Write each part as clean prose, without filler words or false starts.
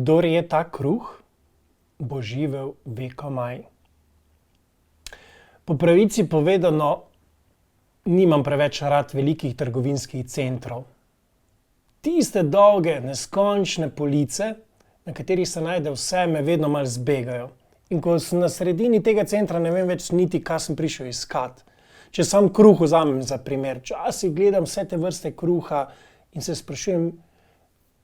Kdor je ta kruh, bo živel vekomaj. Po pravici povedano, nimam preveč rad velikih trgovinskih centrov. Tiste dolge, neskončne police, na katerih se najde vse, me vedno malo zbegajo. In ko sem na sredini tega centra, ne vem več niti, kaj sem prišel iskat. Če sam kruh vzamem za primer, včasih gledam vse te vrste kruha in se sprašujem,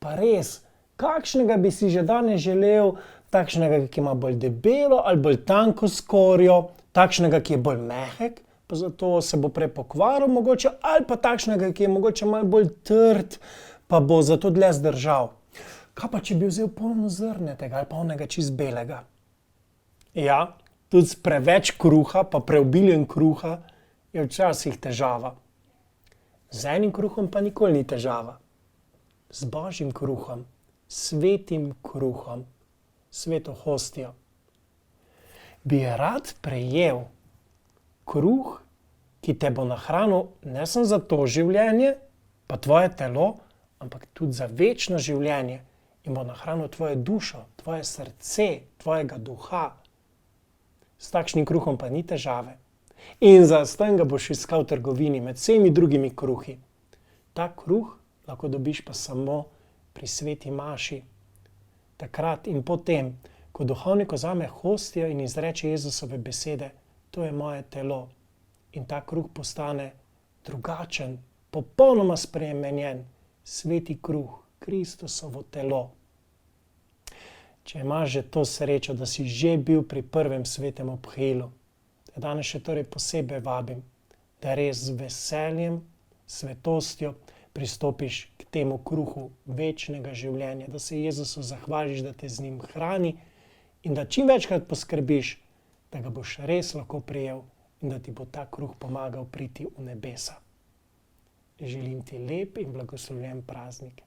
pa res, kakšnega bi si že danes želel, takšnega, ki ima bolj debelo ali bolj tanko skorjo, takšnega, ki je bolj mehek, pa zato se bo prej pokvaril mogoče, ali pa takšnega, ki je mogoče malo bolj trd, pa bo zato dlje zdržal. Kaj pa, če bi vzel polnozrnatega ali pa onega čist belega? Ja, tudi s preveč kruha, pa preobiljem kruha, je včasih težava. Z enim kruhom pa nikoli ni težava. Z božjim kruhom, svetim kruhom, sveto hostijo. Bi rad prejel kruh, ki te bo nahranil ne samo za to življenje, pa tvoje telo, ampak tudi za večno življenje in bo nahranil tvojo dušo, tvoje srce, tvojega duha. S takšnim kruhom pa ni težave. In zastonj ga boš iskal v trgovini med vsemi drugimi kruhi. Ta kruh lahko dobiš pa samo pri sveti maši. Takrat in potem, ko duhovnik vzame hostijo in izreče Jezusove besede, to je moje telo. In ta kruh postane drugačen, popolnoma spremenjen, sveti kruh, Kristusovo telo. Če imaš že to srečo, da si že bil pri prvem svetem obhilu, te danes še torej posebej vabim, da res z veseljem, svetostjo pristopiš k temu kruhu večnega življenja, da se Jezusu zahvališ, da te z njim hrani in da čim večkrat poskrbiš, da ga boš res lahko prijel in da ti bo ta kruh pomagal priti v nebesa. Želim ti lep in blagoslovljen praznik.